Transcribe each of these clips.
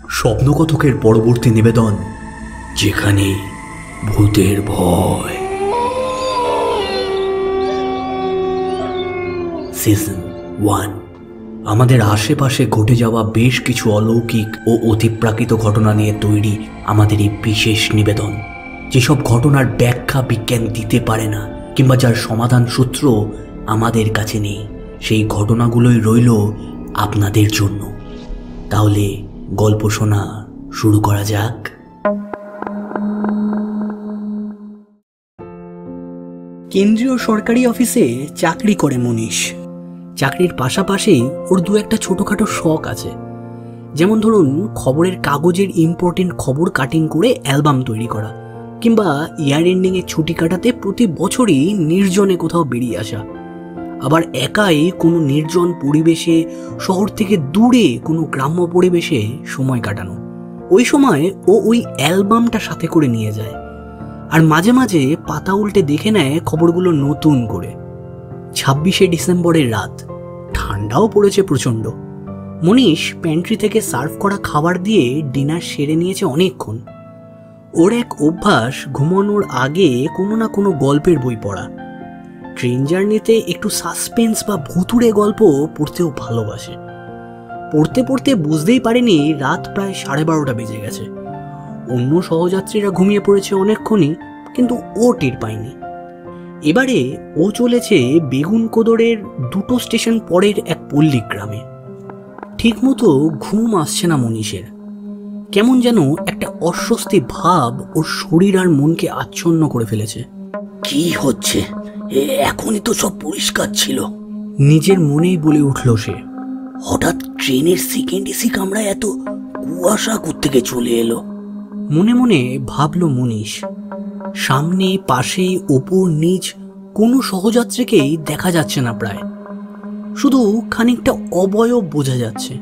স্বপ্নকথকের পরবর্তী নিবেদন, যেখানে ভূতের ভয়। সিজন 1। আমাদের আশেপাশে ঘটে যাওয়া বেশ কিছু অলৌকিক ও অতিপ্রাকৃত ঘটনা নিয়ে তৈরি আমাদের এই বিশেষ নিবেদন। যেসব ঘটনার ব্যাখ্যা বিজ্ঞান দিতে পারে না, কিংবা যার সমাধান সূত্র আমাদের কাছে নেই, সেই ঘটনাগুলোই রইল আপনাদের জন্য। তাহলে গল্প শোনা শুরু করা যাক। কেন্দ্রীয় সরকারি অফিসে চাকরি করে মনীষ। চাকরির পাশাপাশি ওর দু একটা ছোটোখাটো শখ আছে। যেমন ধরুন, খবরের কাগজের ইম্পর্টেন্ট খবর কাটিং করে অ্যালবাম তৈরি করা, কিংবা ইয়ার এন্ডিংয়ে ছুটি কাটাতে প্রতি বছরই নির্জনে কোথাও বেরিয়ে আসা। আবার একাই কোনো নির্জন পরিবেশে, শহর থেকে দূরে কোনো গ্রাম্য পরিবেশে সময় কাটানো। ওই সময় ও ওই অ্যালবামটা সাথে করে নিয়ে যায়, আর মাঝে মাঝে পাতা উল্টে দেখে নেয় খবরগুলো নতুন করে। 26শে ডিসেম্বরের রাত, ঠান্ডাও পড়েছে প্রচণ্ড। মনীষ প্যান্ট্রি থেকে সার্ভ করা খাবার দিয়ে ডিনার সেরে নিয়েছে অনেকক্ষণ। ওর এক অভ্যাস ঘুমানোর আগে কোনো না কোনো গল্পের বই পড়া। ট্রেন জার্নিতে একটু সাসপেন্স বা ভুতুড়ে গল্প পড়তেও ভালোবাসে। পড়তে পড়তে বুঝতেই পারেনি রাত প্রায় 12:30 বেজে গেছে। অন্য সহযাত্রীরা ঘুমিয়ে পড়েছে অনেকক্ষণই, কিন্তু ও টের পায়নি। এবারে ও চলেছে বেগুনকোদরের 2টো স্টেশন পরের এক পল্লী গ্রামে। ঠিকমতো ঘুম আসছে না মনীষের। কেমন যেন একটা অস্বস্তি ভাব ওর শরীর আর মনকে আচ্ছন্ন করে ফেলেছে। কি হচ্ছে? এখনই তো সব পরিষ্কার ছিল, নিজের মনেই বলে উঠল সে। হঠাৎ ট্রেনের সেকেন্ড এসি কামরায় এত কুয়াশা কোত্থেকে চলে এলো? মনে মনে ভাবল মনীষ। সামনে, পাশে, ওপর নিচ কোনো সহযাত্রীকেই দেখা যাচ্ছে না প্রায়। শুধু খানিকটা অবয়ব বোঝা যাচ্ছে।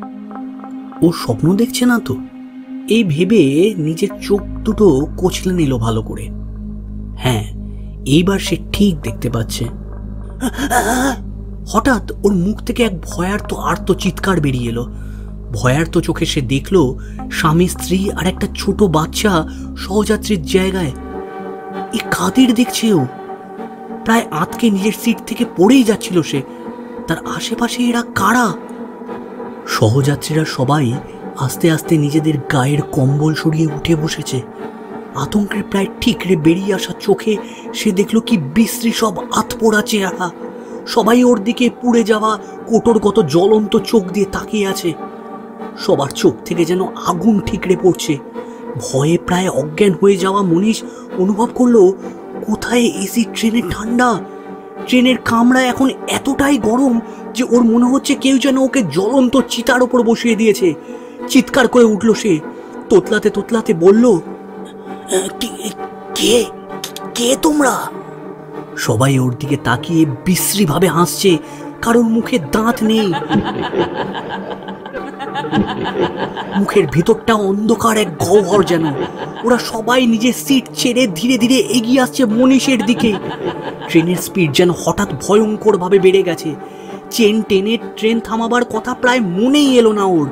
ও স্বপ্ন দেখছে না তো? এই ভেবে নিজের চোখ দুটো কচলে নিল ভালো করে। হ্যাঁ, এইবার সে ঠিক দেখতে পাচ্ছে। হঠাৎ ওর মুখ থেকে এক ভয়ার্ত আর্ত চিৎকার বেরিয়ে এলো। ভয়ার্ত চোখে সে দেখল স্বামী, স্ত্রী আর একটা ছোট বাচ্চা সহযাত্রীর জায়গায়। এ কাদের দেখছে ও? প্রায় আঁতকে নিজের সিট থেকে পড়েই যাচ্ছিল সে। তার আশেপাশে এরা কারা? সহযাত্রীরা সবাই আস্তে আস্তে নিজেদের গায়ের কম্বল সরিয়ে উঠে বসেছে। আতঙ্কের প্রায় ঠিকরে বেরিয়ে আসা চোখে সে দেখল কি বিশ্রী সব আতপোড়া চেহারা। সবাই ওর দিকে পুড়ে যাওয়া কোটরগত জ্বলন্ত চোখ দিয়ে তাকিয়ে আছে। সবার চোখ থেকে যেন আগুন ঠিকরে পড়ছে। ভয়ে প্রায় অজ্ঞান হয়ে যাওয়া মনীষ অনুভব করলো কোথায় এসি ট্রেনের ঠান্ডা। ট্রেনের কামরা এখন এতটাই গরম যে ওর মনে হচ্ছে কেউ যেন ওকে জ্বলন্ত চিতার ওপর বসিয়ে দিয়েছে। চিৎকার করে উঠল সে, তোতলাতে তোতলাতে বলল, কে কে তোমরা? সবাই ওর দিকে তাকিয়ে বিশ্রীভাবে হাসছে। কারোর মুখে দাঁত নেই, মুখের ভিতরটা অন্ধকার এক গহ্বর যেন। ওরা সবাই নিজের সিট ছেড়ে ধীরে ধীরে এগিয়ে আসছে মনীষের দিকে। ট্রেনের স্পিড যেন হঠাৎ ভয়ঙ্কর ভাবে বেড়ে গেছে। চেন টেনে ট্রেন থামাবার কথা প্রায় মনেই এলো না ওর।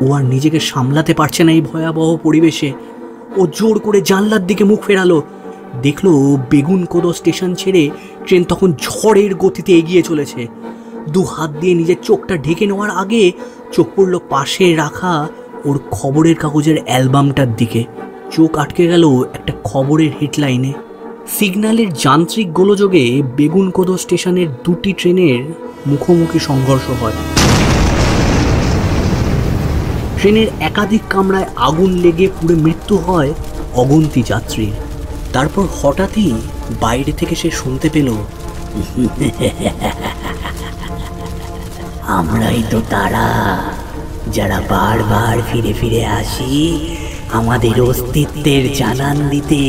ও আর নিজেকে সামলাতে পারছে না এই ভয়াবহ পরিবেশে। ও জোর করে জানলার দিকে মুখ ফেরালো। দেখলো বেগুনকোদর স্টেশন ছেড়ে ট্রেন তখন ঝড়ের গতিতে এগিয়ে চলেছে। দু হাত দিয়ে নিজের চোখটা ঢেকে নেওয়ার আগে চোখ পড়ল পাশে রাখা ওর খবরের কাগজের অ্যালবামটার দিকে। চোখ আটকে গেল একটা খবরের হেডলাইনে। সিগন্যালের যান্ত্রিক গোলযোগে বেগুনকোদর স্টেশনের 2টি ট্রেনের মুখোমুখি সংঘর্ষ হয়। ট্রেনের একাধিক কামরায় আগুন লেগে পুড়ে মৃত্যু হয় অগন্তি যাত্রীর। তারপর হঠাৎই বাইরে থেকে সে শুনতে পেল, আমরাই তো তারা যারা বারবার ফিরে ফিরে আসি আমাদের অস্তিত্বের জানান দিতে।